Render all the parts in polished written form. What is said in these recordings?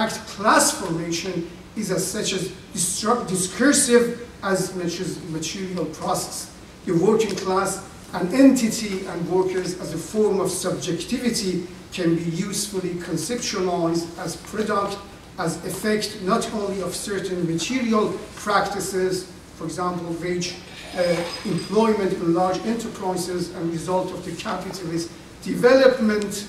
fact, class formation is as such as discursive as much as material process. The working class, an entity, and workers as a form of subjectivity can be usefully conceptualized as product, as effect not only of certain material practices, for example, wage employment in large enterprises and result of the capitalist development,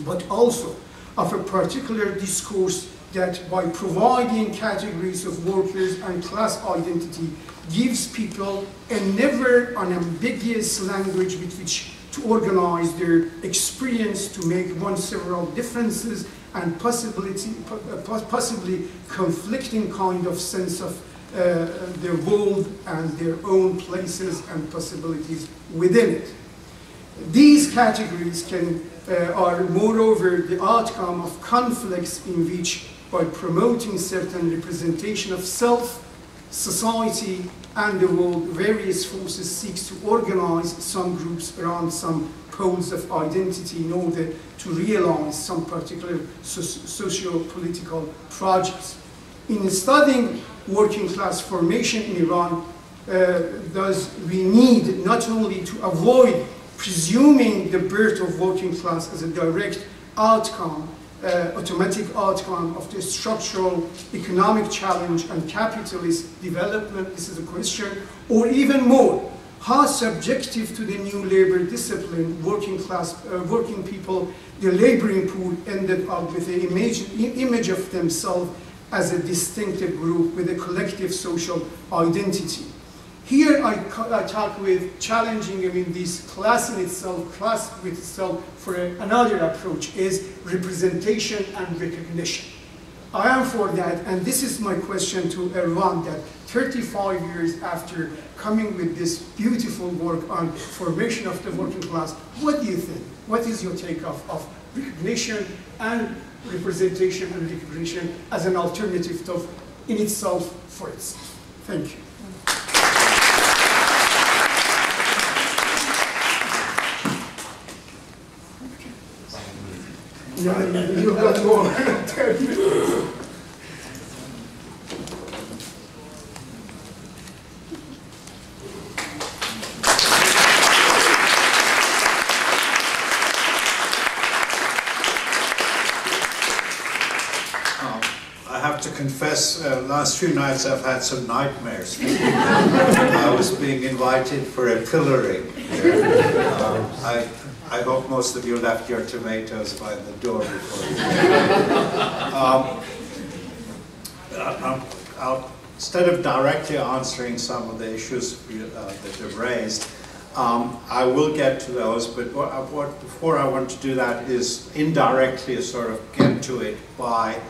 but also of a particular discourse that by providing categories of workers and class identity gives people a never unambiguous language with which to organize their experience, to make one several differences and possibly conflicting kind of sense of their world and their own places and possibilities within it. These categories are moreover the outcome of conflicts in which, by promoting certain representation of self, society, and the world, various forces seek to organize some groups around some poles of identity in order to realize some particular socio-political projects. In studying working class formation in Iran, thus we need not only to avoid presuming the birth of working class as a direct outcome, automatic outcome of the structural economic challenge and capitalist development, this is a question, or even more, how subjective to the new labor discipline, working class, working people, the laboring pool ended up with an image of themselves as a distinctive group with a collective social identity. Here I talk with challenging, this class in itself, class with itself, for another approach is representation and recognition. I am for that, and this is my question to Ervand, that 35 years after coming with this beautiful work on formation of the working class, what do you think? What is your take of recognition and representation and recognition as an alternative to in itself for itself? Thank you. You got more. 10 minutes. I have to confess, last few nights I've had some nightmares. I was being invited for a pillory here. I hope most of you left your tomatoes by the door before you instead of directly answering some of the issues that you've raised, I will get to those, but before I want to do that is indirectly sort of get to it by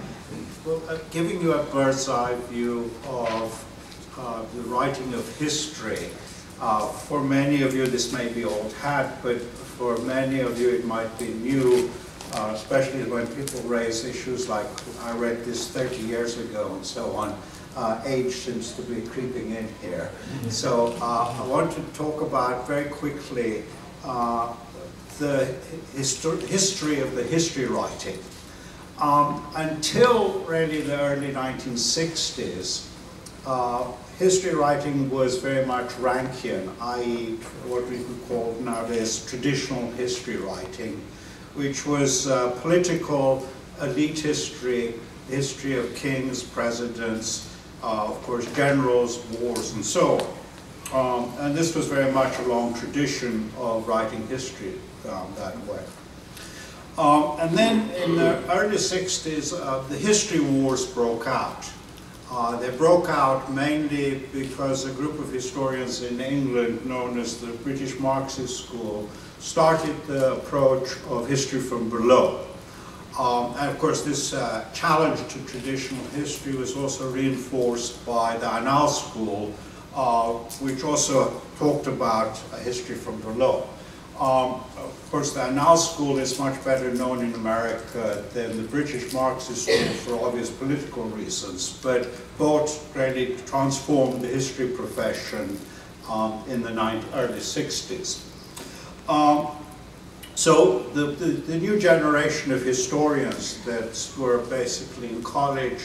giving you a bird's eye view of the writing of history. For many of you this may be old hat, but for many of you it might be new, especially when people raise issues like, I read this 30 years ago and so on. Age seems to be creeping in here. So I want to talk about very quickly the history of the history writing. Until really the early 1960s, history writing was very much Rankian, i.e. what we could call nowadays traditional history writing, which was political, elite history, history of kings, presidents, of course generals, wars, and so on. And this was very much a long tradition of writing history that way. And then in the early 60s, the history wars broke out. They broke out mainly because a group of historians in England, known as the British Marxist School, started the approach of history from below. And of course this challenge to traditional history was also reinforced by the Biennial School, which also talked about history from below. Of course, the Biennial School is much better known in America than the British Marxist School for obvious political reasons, but both really transformed the history profession in the early 60s. So the new generation of historians that were basically in college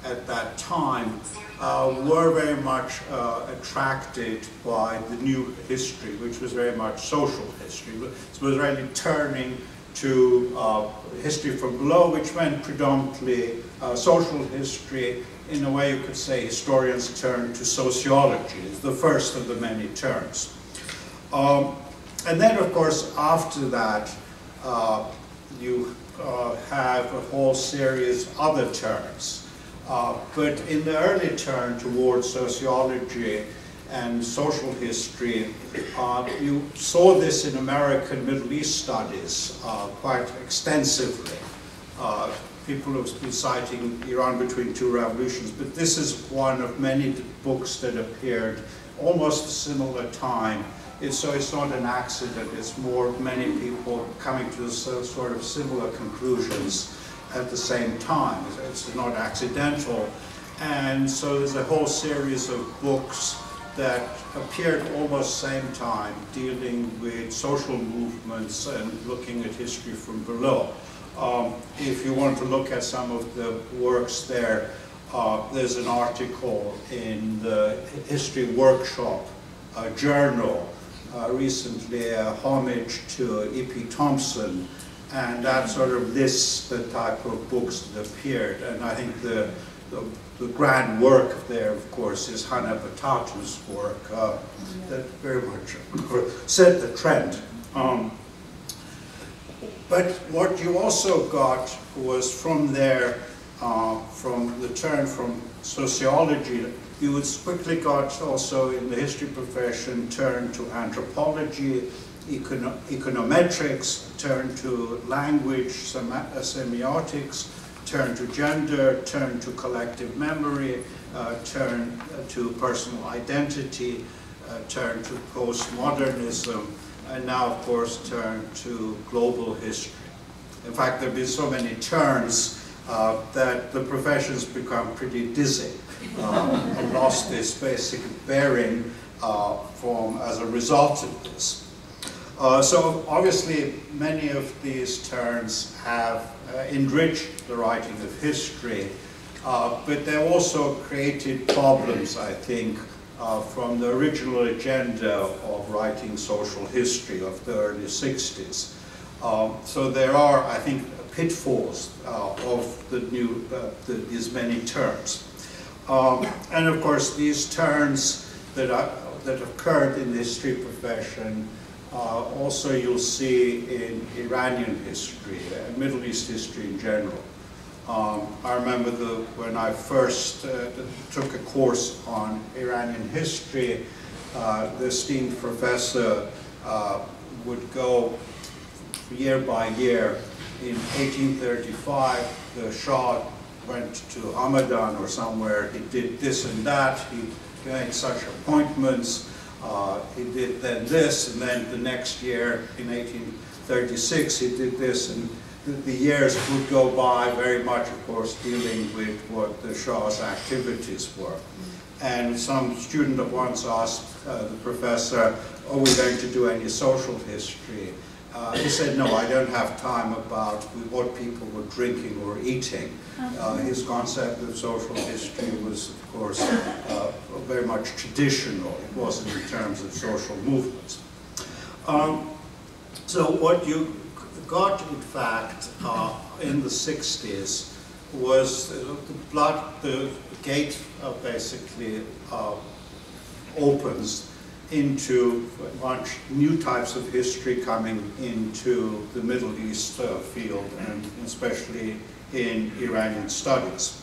at that time were very much attracted by the new history, which was very much social history. It was really turning to history from below, which meant predominantly social history. In a way, you could say historians turned to sociology. It's the first of the many turns. And then, of course, after that, you have a whole series of other turns. But in the early turn towards sociology and social history, you saw this in American Middle East studies quite extensively. People have been citing Iran between two revolutions, but this is one of many books that appeared almost a similar time. So it's not an accident, it's more many people coming to sort of similar conclusions at the same time. It's not accidental. And so there's a whole series of books that appeared almost same time, dealing with social movements and looking at history from below. If you want to look at some of the works there, there's an article in the History Workshop journal recently, a homage to E.P. Thompson, and that sort of lists the type of books that appeared. And I think the grand work there, of course, is Hannah Batatu's work that very much set the trend. But what you also got was from there, from the turn from sociology, you would quickly got also in the history profession turn to anthropology, econometrics, turn to language, semiotics, turn to gender, turn to collective memory, turn to personal identity, turn to postmodernism, and now, of course, turn to global history. In fact, there have been so many turns that the profession's become pretty dizzy and lost this basic bearing as a result of this. So obviously, many of these turns have enriched the writing of history, but they also created problems, I think, from the original agenda of writing social history of the early 60s. So there are, I think, pitfalls of the new, these many turns. And of course, these turns that occurred in the history profession, also you'll see in Iranian history and Middle East history in general. I remember when I first took a course on Iranian history, the esteemed professor would go year by year. In 1835, the Shah went to Hamadan or somewhere, he did this and that, he made such appointments, he did then this, and then the next year, in 1836, he did this, and the years would go by very much, of course, dealing with what the Shah's activities were. And some student once asked the professor, are we going to do any social history? He said, no, I don't have time about what people were drinking or eating. His concept of social history was, of course, very much traditional. It wasn't in terms of social movements. So what you got, in fact, in the 60s was the gate basically opens into much new types of history coming into the Middle East field, and especially in Iranian studies.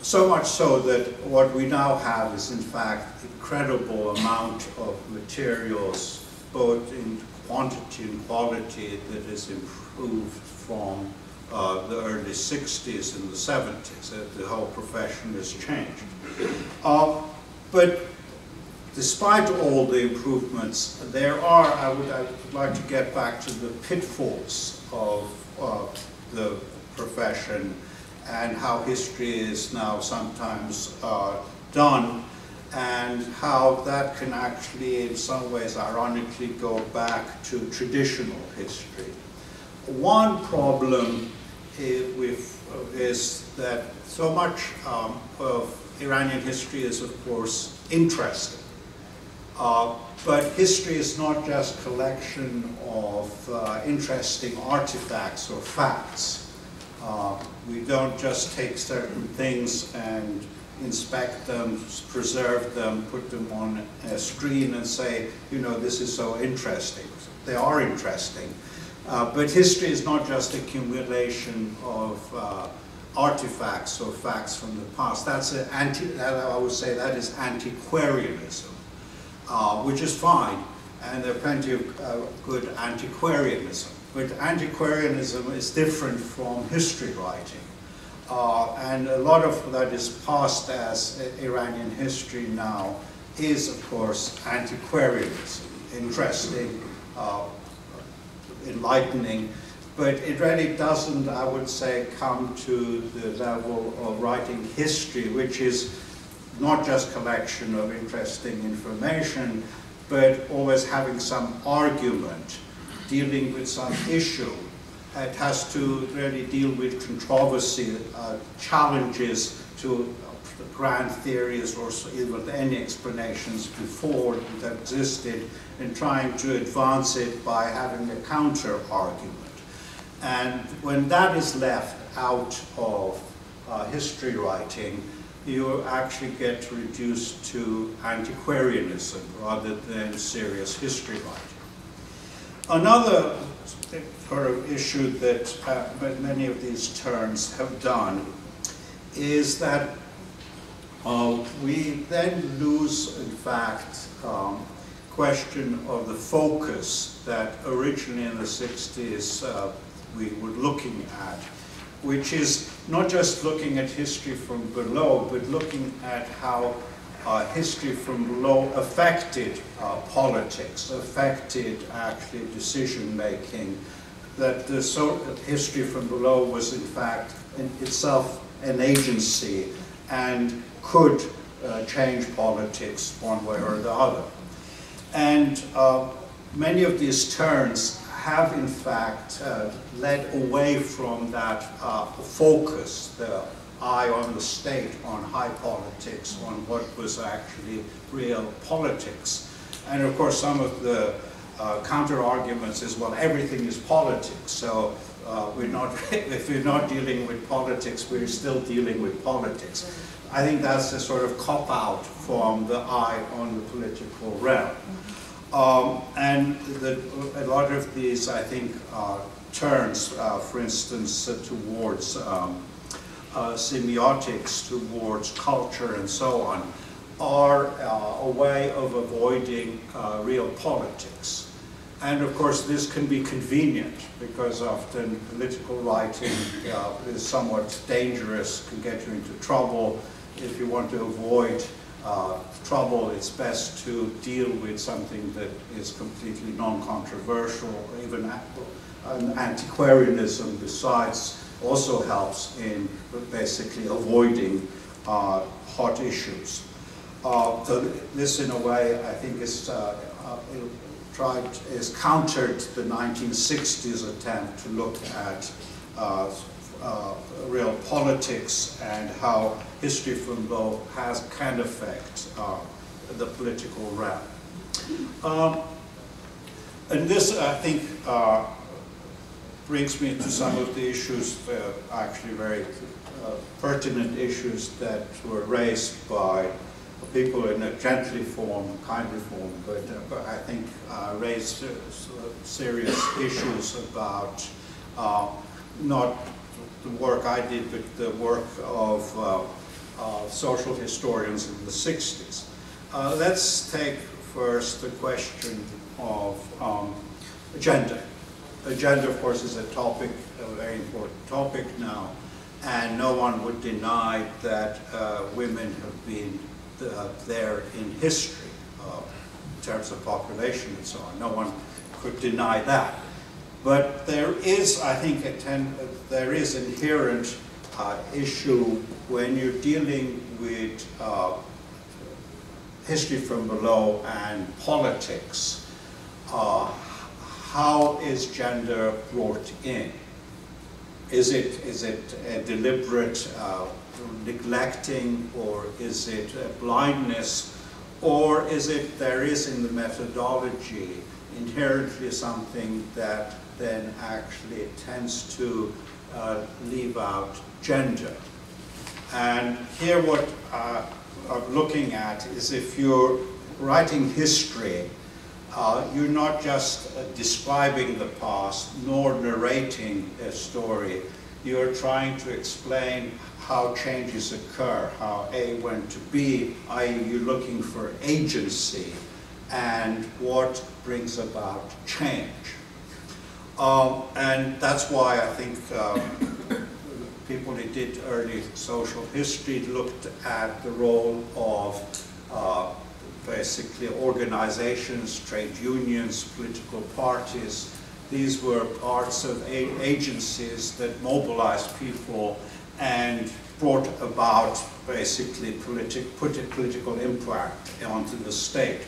So much so that what we now have is, in fact, incredible amount of materials, both in quantity and quality, that is improved from the early 60s and the 70s. The whole profession has changed. But despite all the improvements, there are, I would like to get back to the pitfalls of the profession and how history is now sometimes done. and how that can actually, in some ways, ironically go back to traditional history. One problem is that so much of Iranian history is, of course, interesting. But history is not just a collection of interesting artifacts or facts. We don't just take certain things and inspect them, preserve them, put them on a screen and say, you know, this is so interesting. They are interesting. But history is not just accumulation of artifacts or facts from the past. I would say that is antiquarianism, which is fine, and there are plenty of good antiquarianism. But antiquarianism is different from history writing. And a lot of that is passed as Iranian history now is, of course, antiquarianism, interesting, enlightening, but it really doesn't, I would say, come to the level of writing history, which is not just collection of interesting information, but always having some argument, dealing with some issue. It has to really deal with controversy, challenges to grand theories or even any explanations before that existed, and trying to advance it by having a counter-argument. And when that is left out of history writing, you actually get reduced to antiquarianism rather than serious history writing. Another sort of issue that many of these terms have done is that we then lose, in fact, question of the focus that originally in the 60s we were looking at, which is not just looking at history from below, but looking at how history from below affected politics, affected actually decision-making, that the history from below was in fact in itself an agency and could change politics one way or the other. And many of these turns have in fact led away from that focus, the eye on the state, on high politics, on what was actually real politics. And of course some of the counter-arguments is, well, everything is politics, so we're not, if we're not dealing with politics, we're still dealing with politics. I think that's a sort of cop-out from the eye on the political realm. And a lot of these, I think, turns, for instance, towards semiotics, towards culture and so on, are a way of avoiding real politics. And of course this can be convenient because often political writing is somewhat dangerous, can get you into trouble. If you want to avoid trouble, it's best to deal with something that is completely non-controversial, or even an antiquarianism besides also helps in basically avoiding hot issues. So this, in a way, I think is countered the 1960s attempt to look at real politics and how history from below can affect the political realm. And this, I think, brings me to some of the issues, actually very pertinent issues that were raised by people in a gently form, kindly form, but I think raised serious issues about not the work I did, but the work of social historians in the 60s. Let's take first the question of gender. Gender, of course, is a topic, a very important topic now, and no one would deny that women have been there in history, in terms of population and so on. No one could deny that. But there is, I think, there is inherent issue when you're dealing with history from below and politics, how is gender brought in? Is it a deliberate neglecting, or is it a blindness, or is it there is in the methodology inherently something that then actually tends to leave out gender? And here what I'm looking at is, if you're writing history, you're not just describing the past nor narrating a story. You're trying to explain how changes occur, how A went to B, i.e. you're looking for agency and what brings about change. And that's why I think people who did early social history looked at the role of basically organizations, trade unions, political parties. These were parts of agencies that mobilized people and brought about basically put a political impact onto the state.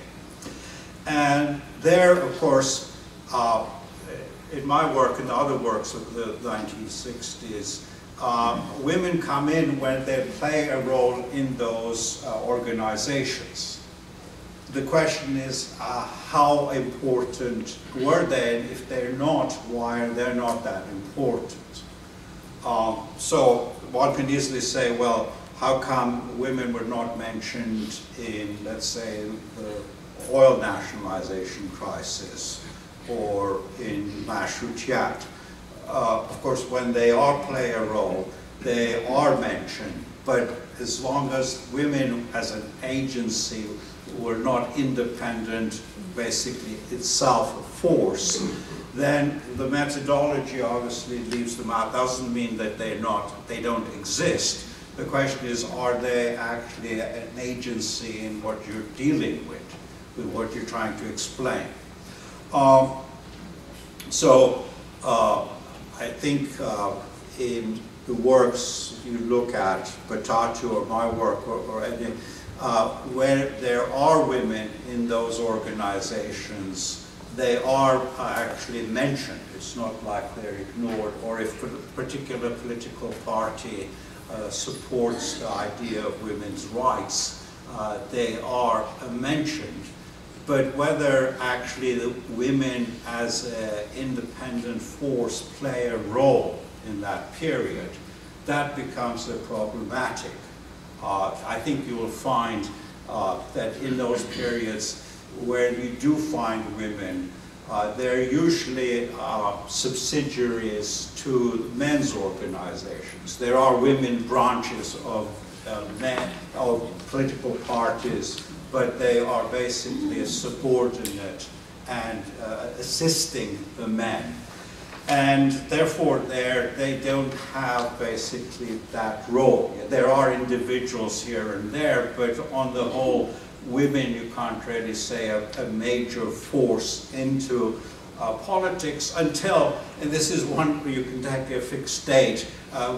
And there, of course, in my work and the other works of the 1960s, women come in when they play a role in those organizations. The question is, how important were they? And if they're not, why are they not that important? So one can easily say, well, how come women were not mentioned in, let's say, the oil nationalization crisis or in Mashrutiyat? Of course, when they play a role, they are mentioned, but as long as women as an agency were not independent, basically itself a force, then the methodology obviously leaves them out. Doesn't mean that they don't exist. The question is, are they actually an agency in what you're dealing with what you're trying to explain? I think in the works you look at, Batatu or my work or any, where there are women in those organizations, they are actually mentioned. It's not like they're ignored, or if a particular political party supports the idea of women's rights, they are mentioned. But whether actually the women as an independent force play a role in that period, that becomes problematic. I think you will find that in those periods where you do find women, they're usually subsidiaries to men's organizations. There are women branches of political parties, but they are basically subordinate and assisting the men. And therefore, they don't have basically that role. There are individuals here and there, but on the whole, women, you can't really say a major force into politics until, and this is one where you can take a fixed date,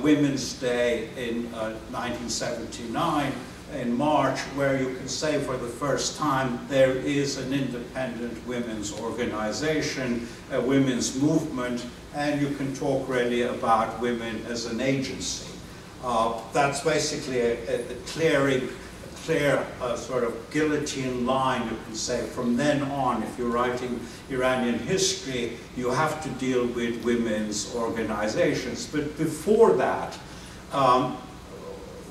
Women's Day in 1979, in March, where you can say for the first time there is an independent women's organization, a women's movement, and you can talk really about women as an agency. That's basically a clear sort of guillotine line, you can say. From then on, if you're writing Iranian history, you have to deal with women's organizations. But before that,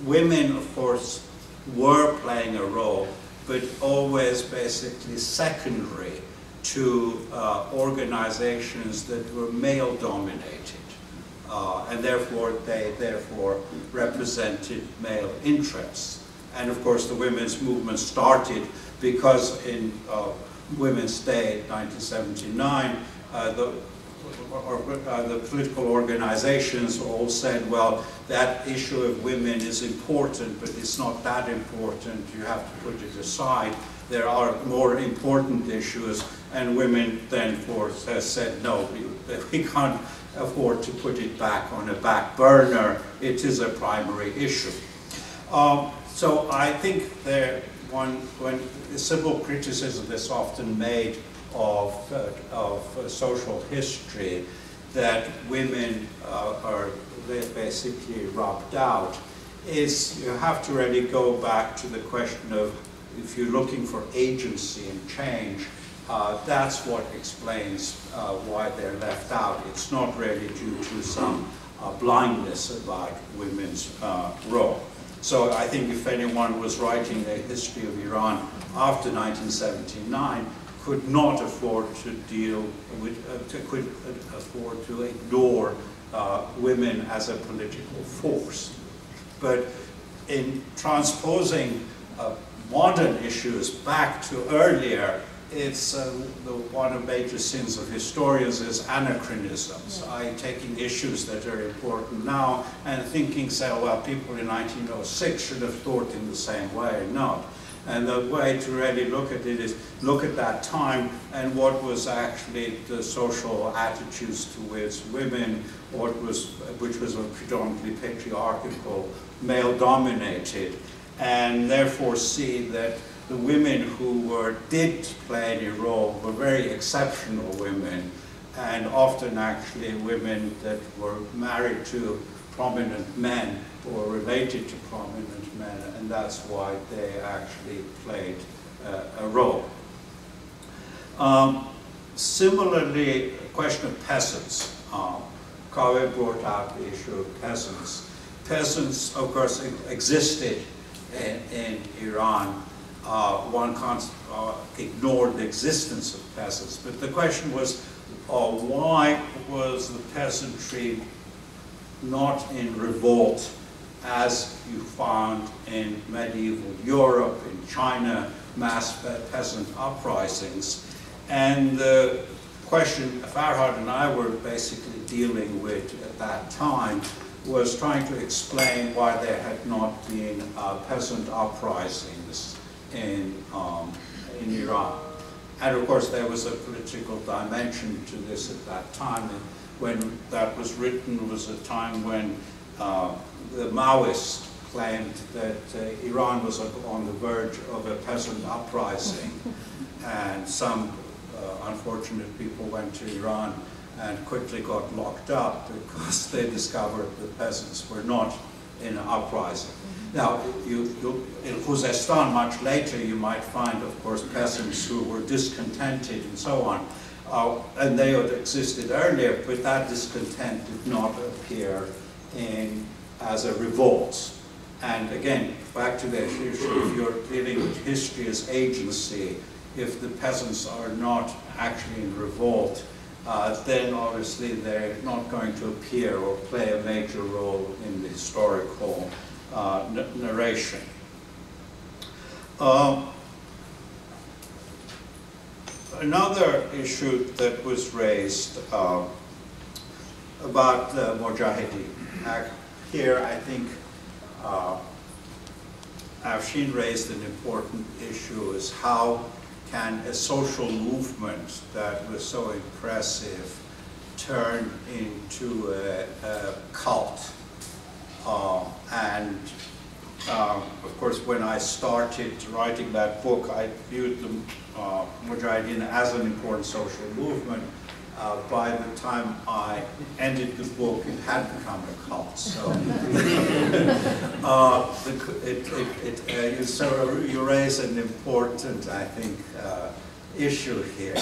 women, of course, were playing a role, but always basically secondary to organizations that were male-dominated. And therefore, they represented male interests. And of course, the women's movement started because in Women's Day 1979, the political organizations all said, well, that issue of women is important, but it's not that important. You have to put it aside. There are more important issues, and women then said, no, we can't afford to put it back on a back burner. It is a primary issue. So I think when simple criticism is often made of social history, that women are basically rubbed out, is you have to really go back to the question of, if you're looking for agency and change, that's what explains why they're left out. It's not really due to some blindness about women's role. So I think if anyone was writing a history of Iran after 1979, could not afford to deal with, could afford to ignore women as a political force. But in transposing modern issues back to earlier, it's one of the major sins of historians is anachronisms, i.e. taking issues that are important now and thinking, say, well, people in 1906 should have thought in the same way. No. And the way to really look at it is look at that time and what was actually the social attitudes towards women, which was a predominantly patriarchal, male-dominated, and therefore see that the women who did play any role were very exceptional women, and often actually women that were married to prominent men or related to prominent men, and that's why they actually played a role. Similarly, the question of peasants. Kaveh brought out the issue of peasants. Peasants, of course, existed in Iran. One can't ignore the existence of peasants, but the question was, why was the peasantry not in revolt as you found in medieval Europe, in China, mass peasant uprisings? And the question Farhad and I were basically dealing with at that time was trying to explain why there had not been peasant uprisings in Iran. And of course there was a political dimension to this at that time. And when that was written was a time when the Maoists claimed that Iran was on the verge of a peasant uprising, and some unfortunate people went to Iran and quickly got locked up because they discovered the peasants were not in an uprising. Now, in Khuzestan much later, you might find, of course, peasants who were discontented and so on, and they had existed earlier, but that discontent did not appear as a revolt. And again, back to the issue, if you're dealing with history as agency, if the peasants are not actually in revolt, then obviously they're not going to appear or play a major role in the historical narration. Another issue that was raised about the Mujahideen. Here I think Afshin raised an important issue, is how can a social movement that was so impressive turn into a cult? Of course, when I started writing that book, I viewed the Mujahideen as an important social movement. By the time I ended the book, it had become a cult. So, you raise an important, I think, issue here.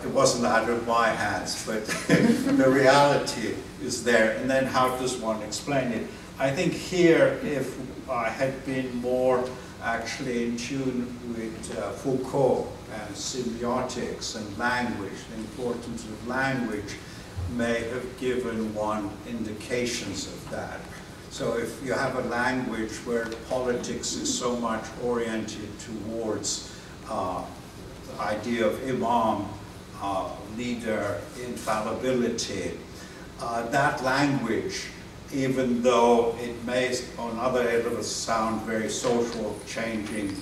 It wasn't out of my hands, but the reality is there. And then how does one explain it? I think here, if I had been more actually in tune with Foucault and semiotics and language, the importance of language may have given one indications of that. So if you have a language where politics is so much oriented towards the idea of imam, leader, infallibility, that language, even though it may on other levels sound very social, changing,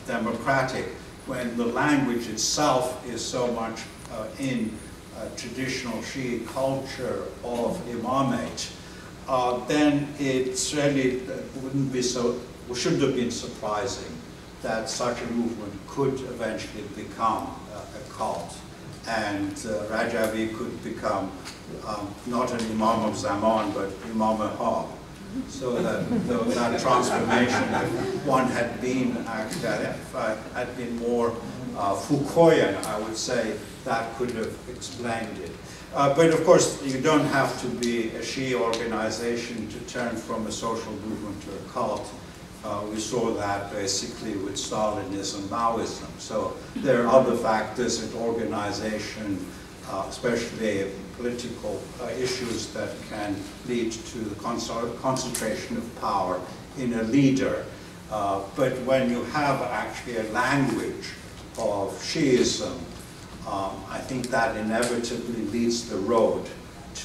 democratic, when the language itself is so much in traditional Shi'i culture of imamate, then it's really shouldn't have been surprising that such a movement could eventually become a cult, and Rajavi could become not an Imam of Zaman, but Imam al-Haq. So that transformation, if one had been had been more Foucaultian, I would say, that could have explained it. But of course, you don't have to be a Shia organization to turn from a social movement to a cult. We saw that basically with Stalinism, Maoism. So there are other factors in organization, especially political issues, that can lead to the concentration of power in a leader. But when you have actually a language of Shiism, I think that inevitably leads the road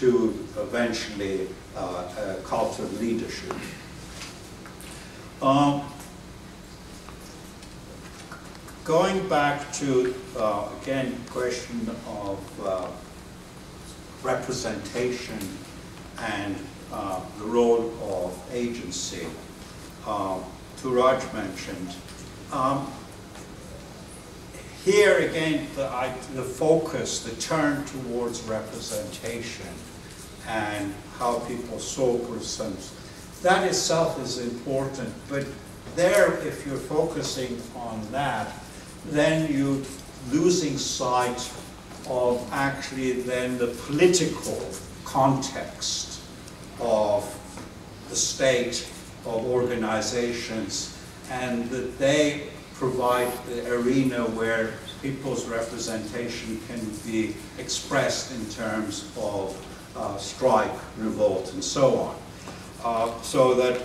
to eventually a cult of leadership. Going back to, again, question of representation and the role of agency, Turaj mentioned. Here again, the focus, the turn towards representation and how people saw persons, that itself is important, but there, if you're focusing on that, then you're losing sight of actually then the political context of the state, of organizations, and that they provide the arena where people's representation can be expressed in terms of strike, revolt, and so on. So that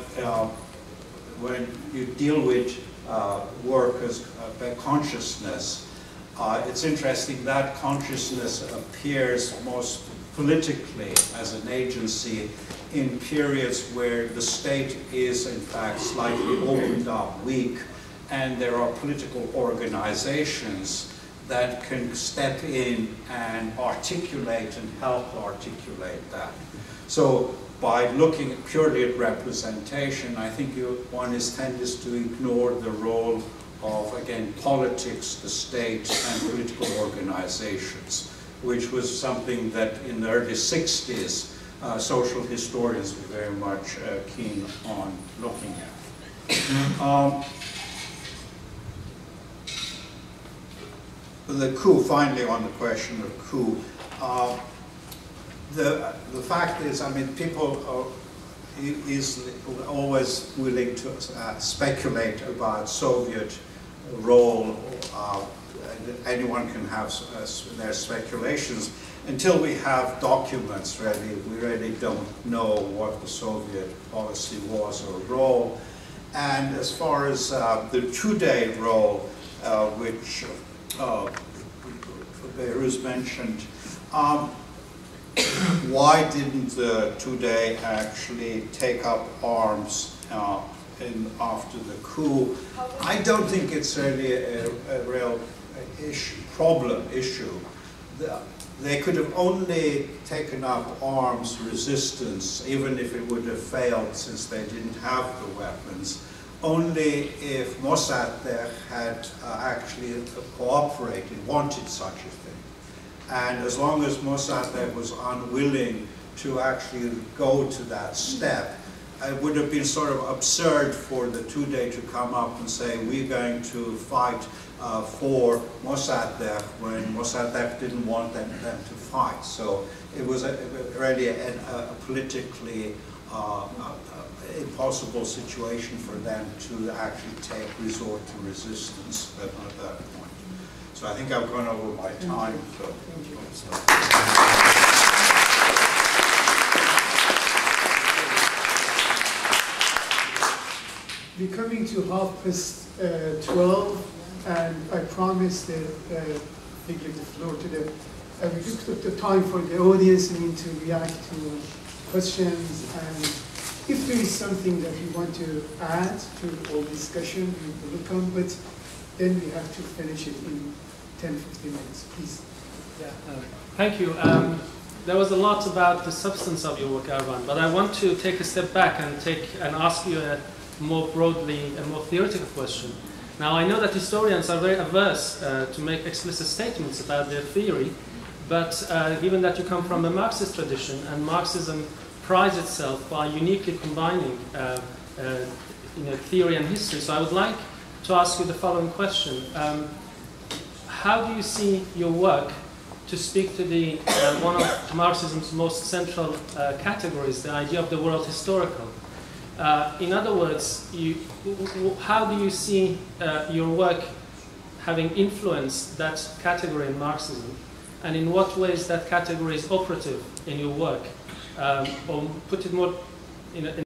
when you deal with workers' consciousness, it's interesting that consciousness appears most politically as an agency in periods where the state is in fact slightly opened up, weak, and there are political organizations that can step in and articulate and help articulate that. So by looking purely at representation, I think one is tends to ignore the role of, again, politics, the state, and political organizations, which was something that in the early 60s, social historians were very much keen on looking at. The coup, finally on the question of coup, the fact is, I mean, people are always willing to speculate about Soviet role. Anyone can have their speculations. Until we have documents ready, we really don't know what the Soviet policy was or role. And as far as the two-day role, which Behruz mentioned, why didn't the two-day actually take up arms after the coup? I don't think it's really a real issue. They could have only taken up arms resistance, even if it would have failed since they didn't have the weapons, only if Mossadegh had actually cooperated, wanted such a thing. And as long as Mossadegh was unwilling to actually go to that step, it would have been sort of absurd for the two-day to come up and say, we're going to fight for Mossadegh when Mossadegh didn't want them to fight. So it was really a politically impossible situation for them to actually resort to resistance at that point. So I think I've gone over my time. So. We're coming to 12:30, and I promised that I give the floor to the. We took the time for the audience to react to questions, and if there is something that you want to add to our discussion, we will come, but then we have to finish it in 10-15 minutes, please. Yeah, thank you. There was a lot about the substance of your work, Ervand, but I want to take a step back and ask you a more broadly, a more theoretical question. Now, I know that historians are very averse to make explicit statements about their theory, but given that you come from a Marxist tradition, and Marxism prides itself by uniquely combining theory and history, so I would like to ask you the following question. How do you see your work to speak to the one of Marxism's most central categories, the idea of the world historical? In other words, how do you see your work having influenced that category in Marxism, and in what ways that category is operative in your work? Or put it more in